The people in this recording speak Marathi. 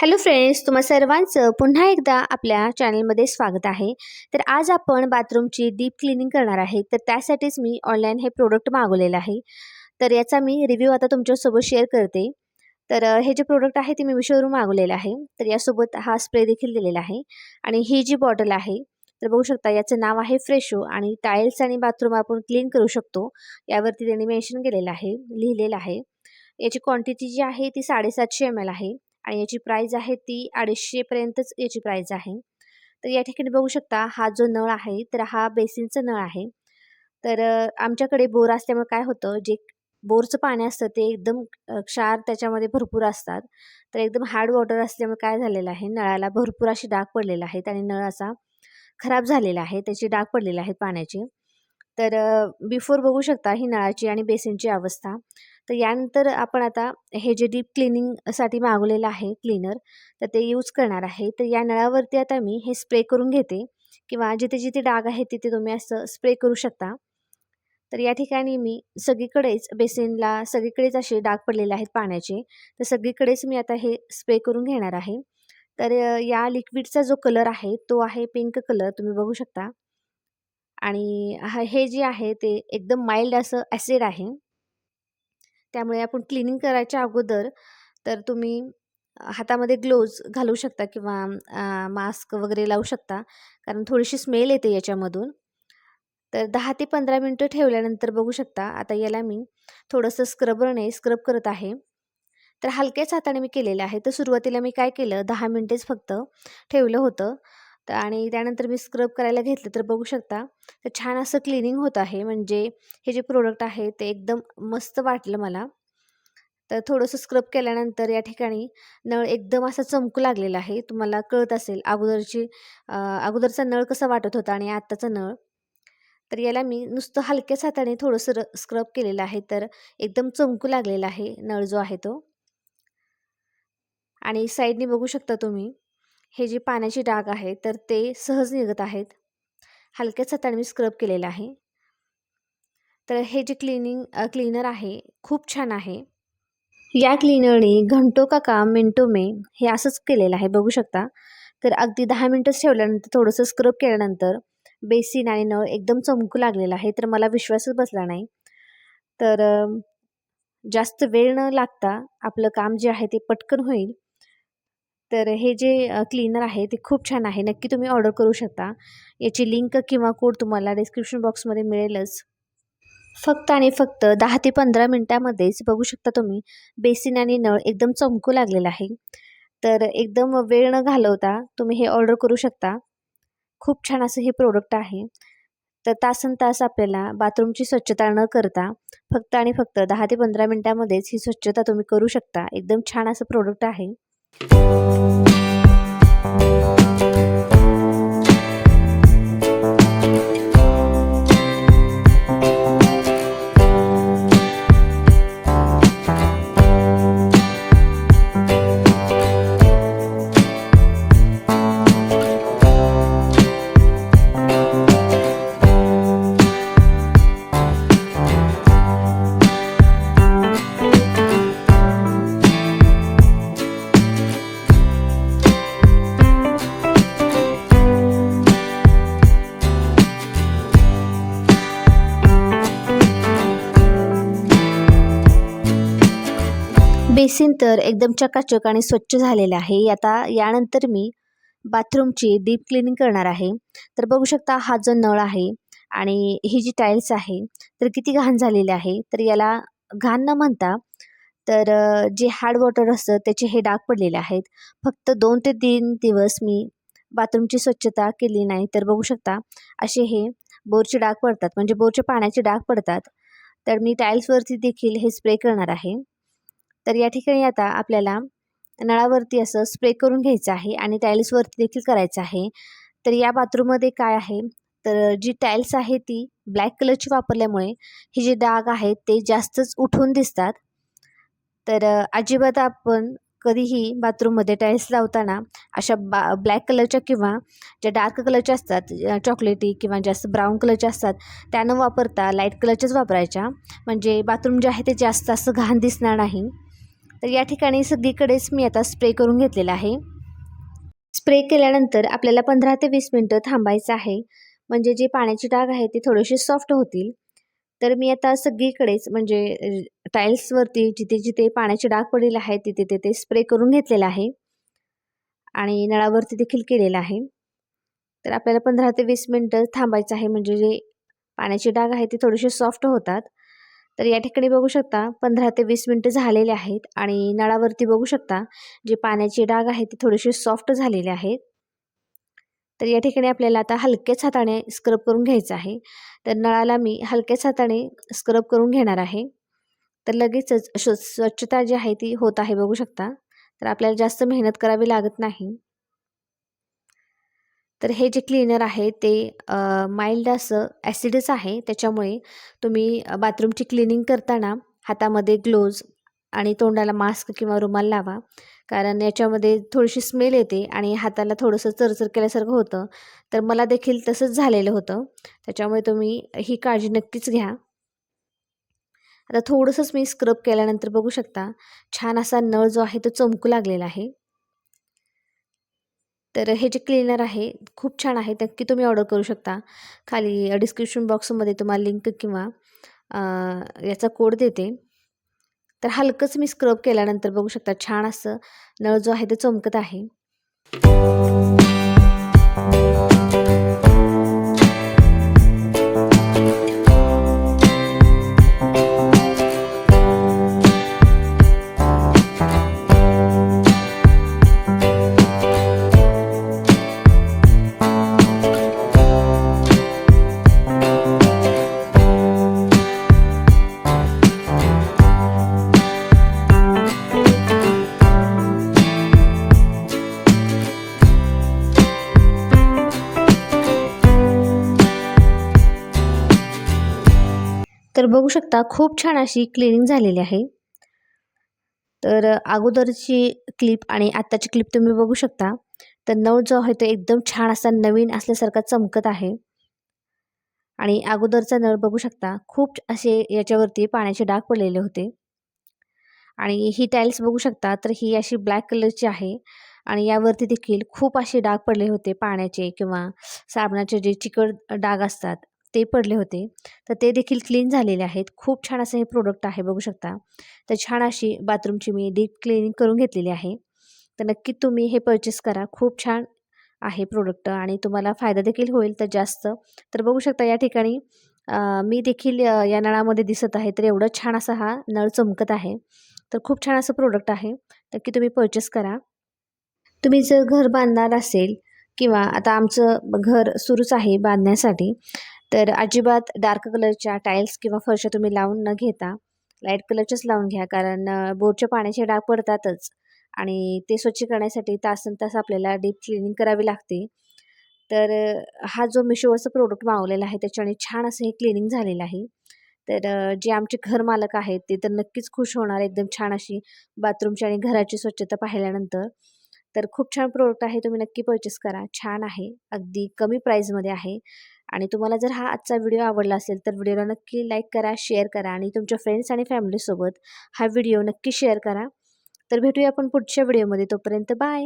हॅलो फ्रेंड्स, तुम्हा सर्वांचं पुन्हा एकदा आपल्या चॅनलमध्ये स्वागत आहे. तर आज आपण बाथरूमची डीप क्लिनिंग करणार आहे. तर त्यासाठीच मी ऑनलाईन हे प्रोडक्ट मागवलेलं आहे. तर याचा मी रिव्ह्यू आता तुमच्यासोबत शेअर करते. तर हे जे प्रोडक्ट आहे ते मी मिशोवरून मागवलेलं आहे. तर यासोबत हा स्प्रे देखील दिलेला आहे आणि ही जी बॉटल आहे तर बघू शकता याचं नाव आहे फ्रेशो आणि टाईल्स आणि बाथरूम आपण क्लीन करू शकतो यावरती त्यांनी मेन्शन केलेलं आहे, लिहिलेलं आहे. याची क्वांटिटी जी आहे ती 750 ml आहे आणि याची प्राइस आहे ती 250 पर्यंतच याची प्राइस आहे. तर या ठिकाणी बघू शकता हा जो नळ आहे तर हा बेसिनचा नळ आहे. तर आमच्याकडे बोर असल्यामुळे काय होतं, जे बोरचं पाणी असतं ते एकदम क्षार त्याच्यामध्ये भरपूर असतात. तर एकदम हार्ड वॉटर असल्यामुळे काय झालेलं आहे, नळाला भरपूर असे डाग पडलेले आहेत आणि नळ असा खराब झालेला आहे, त्याचे डाग पडलेले आहेत पाण्याचे. तर बिफोर बघू शकता ही नळाची आणि बेसिनची अवस्था. तर यानंतर आपण आता हे जे डीप क्लिनिंगसाठी मागवलेलं आहे क्लीनर, तर ते यूज करणार आहे. तर या नळावरती आता मी हे स्प्रे करून घेते किंवा जिथे जिथे डाग आहेत तिथे तुम्ही असं स्प्रे करू शकता. तर या ठिकाणी मी सगळीकडेच बेसिनला सगळीकडेच असे डाग पडलेले आहेत पाण्याचे, तर सगळीकडेच मी आता हे स्प्रे करून घेणार आहे. तर या लिक्विडचा जो कलर आहे तो आहे पिंक कलर, तुम्ही बघू शकता. आणि हे जे आहे ते एकदम माइल्ड असं ॲसिड आहे. त्यामुळे आपण क्लिनिंग करायच्या अगोदर तर तुम्ही हातामध्ये ग्लोव्ज घालू शकता किंवा मास्क वगैरे लावू शकता, कारण थोडीशी स्मेल येते याच्यामधून. तर 10 ते 15 मिनिटं ठेवल्यानंतर बघू शकता आता याला मी थोडंसं स्क्रबरने स्क्रब करत आहे. तर हलक्याच हाताने मी केलेलं आहे. तर सुरुवातीला मी काय केलं, 10 मिनिटेच फक्त ठेवलं होतं. तर आणि त्यानंतर मी स्क्रब करायला घेतलं तर बघू शकता तर छान असं क्लिनिंग होत आहे. म्हणजे हे जे प्रोडक्ट आहे ते एकदम मस्त वाटलं मला. तर थोडंसं स्क्रब केल्यानंतर या ठिकाणी नळ एकदम असा चमकू लागलेला आहे. तुम्हाला कळत असेल अगोदरचा नळ कसा वाटत होता आणि आत्ताचा नळ. तर याला मी नुसतं हलक्याच हाताने थोडंसं स्क्रब केलेलं आहे, तर एकदम चमकू लागलेला आहे नळ जो आहे तो. आणि साईडने बघू शकता तुम्ही हे जे पाण्याचे डाग आहेत तर ते सहज निघत आहेत. हलक्याच हाताने मी स्क्रब केलेलं आहे. तर हे जे क्लीनर आहे खूप छान आहे. या क्लीनरने घंटो का काम मिनटो में हे असंच केलेलं आहे, बघू शकता. तर अगदी 10 मिनिटच ठेवल्यानंतर थोडंसं स्क्रब केल्यानंतर बेसिन आणि नळ एकदम चमकू लागलेला आहे. तर मला विश्वासच बसला नाही. तर जास्त वेळ न लागता आपलं काम जे आहे ते पटकन होईल. तर हे जे क्लीनर आहे ते खूप छान आहे. नक्की तुम्ही ऑर्डर करू शकता. याची लिंक किंवा कोड तुम्हाला डिस्क्रिप्शन बॉक्समध्ये मिळेलच. फक्त आणि फक्त 10 ते 15 मिनिटामध्येच बघू शकता तुम्ही बेसिन आणि नळ एकदम चमकू लागलेला आहे. तर एकदम वेळ न घालवता तुम्ही हे ऑर्डर करू शकता. खूप छान असं हे प्रोडक्ट आहे. तर तासनतास आपल्याला बाथरूमची स्वच्छता न करता फक्त आणि फक्त 10 ते 15 मिनिटामध्येच ही स्वच्छता तुम्ही करू शकता. एकदम छान असं प्रोडक्ट आहे. बेसिन तर एकदम चकाचक आणि स्वच्छ झालेलं आहे. आता यानंतर मी बाथरूमची डीप क्लिनिंग करणार आहे. तर बघू शकता हा जो नळ आहे आणि ही जी टाईल्स आहे तर किती घाण झालेली आहे. तर याला घाण न म्हणता तर जे हार्ड वॉटर असतं त्याचे हे डाग पडलेले आहेत. फक्त 2 ते 3 दिवस मी बाथरूमची स्वच्छता केली नाही तर बघू शकता असे हे बोरचे डाग पडतात, म्हणजे बोरच्या पाण्याचे डाग पडतात. तर मी टाईल्सवरती देखील हे स्प्रे करणार आहे. तर या ठिकाणी आता आपल्याला नळावरती असं स्प्रे करून घ्यायचं आहे आणि टाईल्सवरती देखील करायचं आहे. तर या बाथरूममध्ये काय आहे, तर जी टाईल्स आहे ती ब्लॅक कलरची वापरल्यामुळे हे जे डाग आहेत ते जास्तच उठून दिसतात. तर अजिबात आपण कधीही बाथरूममध्ये टाईल्स लावताना अशा ब्लॅक कलरच्या किंवा ज्या डार्क कलरच्या असतात, चॉकलेटी किंवा जास्त ब्राऊन कलरच्या असतात, त्या न वापरता लाईट कलरच्याच वापरायच्या. म्हणजे बाथरूम जे आहे ते जास्त असं घाण दिसणार नाही. तर या ठिकाणी सगळीकडेच मी आता स्प्रे करून घेतलेला आहे. स्प्रे केल्यानंतर आपल्याला 15 ते 20 मिनिटं थांबायचं आहे, म्हणजे जे पाण्याची डाग आहे ती थोडीशी सॉफ्ट होतील. तर मी आता सगळीकडेच म्हणजे टाईल्सवरती जिथे-जिथे पाण्याचे डाग पडलेले आहेत तिथे-तिथे स्प्रे करून घेतलेला आहे आणि नळावरती देखील केलेला आहे. तर आपल्याला 15 ते 20 मिनिटं थांबायचं आहे, म्हणजे जे पाण्याचे डाग आहेत ते थोडेसे सॉफ्ट होतात. तर या ठिकाणी बघू शकता 15 ते 20 मिनिटं झालेले आहेत आणि नळावरती बघू शकता जे पाण्याचे डाग आहेत ते थोडेसे सॉफ्ट झालेले आहेत. तर या ठिकाणी आपल्याला आता हलक्याच हाताने स्क्रब करून घ्यायचं आहे. तर नळाला मी हलक्याच हाताने स्क्रब करून घेणार आहे. तर लगेचच स्वच्छता जी आहे ती होत आहे बघू शकता. तर आपल्याला जास्त मेहनत करावी लागत नाही. तर हे जे क्लीनर आहे ते माइल्ड असं ॲसिडच आहे. त्याच्यामुळे तुम्ही बाथरूमची क्लिनिंग करताना हातामध्ये ग्लोव्ज आणि तोंडाला मास्क किंवा रुमाल लावा. कारण याच्यामध्ये थोडीशी स्मेल येते आणि हाताला थोडंसं चरचर केल्यासारखं होतं. तर मला देखील तसंच झालेलं होतं. त्याच्यामुळे तुम्ही ही काळजी नक्कीच घ्या. आता थोडंसंच मी स्क्रब केल्यानंतर बघू शकता छान असा नळ जो आहे तो चमकू लागलेला आहे. तर हे जे क्लीनर आहे खूप छान आहे. नक्की तुम्ही ऑर्डर करू शकता. खाली डिस्क्रिप्शन बॉक्समध्ये तुम्हाला लिंक किंवा याचा कोड देते. तर हलकंच मी स्क्रब केल्यानंतर बघू शकता छान असं नळ जो आहे तो चमकत आहे. तर बघू शकता खूप छान अशी क्लिनिंग झालेली आहे. तर अगोदरची क्लिप आणि आत्ताची क्लिप तुम्ही बघू शकता. तर नळ जो आहे तो एकदम छान असा नवीन असल्यासारखा चमकत आहे. आणि अगोदरचा नळ बघू शकता खूप असे याच्यावरती पाण्याचे डाग पडलेले होते. आणि ही टाईल्स बघू शकता तर ही अशी ब्लॅक कलरची आहे आणि यावरती देखील खूप असे डाग पडले होते पाण्याचे किंवा साबणाचे जे चिकट डाग असतात ते पडले होते. तर ते देखील क्लीन झालेले आहेत. खूप छान असं हे प्रोडक्ट आहे बघू शकता. तर छान अशी बाथरूमची मी डीप क्लिनिंग करून घेतलेली आहे. तर नक्की तुम्ही हे पर्चेस करा. खूप छान आहे प्रोडक्ट आणि तुम्हाला फायदा देखील होईल तर जास्त. तर बघू शकता या ठिकाणी मी देखील या नळामध्ये दिसत आहे. तर एवढं छान असा हा नळ चमकत आहे. तर खूप छान असं प्रोडक्ट आहे. नक्की तुम्ही पर्चेस करा. तुम्ही जर घर बांधणार असेल किंवा आता आमचं घर सुरूच आहे बांधण्यासाठी, तर अजिबात डार्क कलरच्या टाईल्स किंवा फरशा तुम्ही लावून न घेता लाईट कलरच्याच लावून घ्या. कारण बोरच्या पाण्याचे डाग पडतातच आणि ते स्वच्छ करण्यासाठी तासनतास आपल्याला डीप क्लिनिंग करावी लागते. तर हा जो मिशोवरचा प्रोडक्ट मागवलेला आहे त्याच्याने छान असं हे क्लिनिंग झालेलं आहे. तर जे आमचे घर मालक आहेत ते तर नक्कीच खुश होणार एकदम छान अशी बाथरूमची आणि घराची स्वच्छता पाहिल्यानंतर. तर खूप छान प्रोडक्ट आहे. तुम्ही नक्की पर्चेस करा. छान आहे. अगदी कमी प्राईजमध्ये आहे. आणि तुम्हाला जर हा आजचा व्हिडिओ आवडला असेल तर व्हिडिओला नक्की लाईक करा, शेअर करा आणि तुमच्या फ्रेंड्स आणि फॅमिलीसोबत हा व्हिडिओ नक्की शेअर करा. तर भेटूया आपण पुढच्या व्हिडिओमध्ये. तोपर्यंत बाय.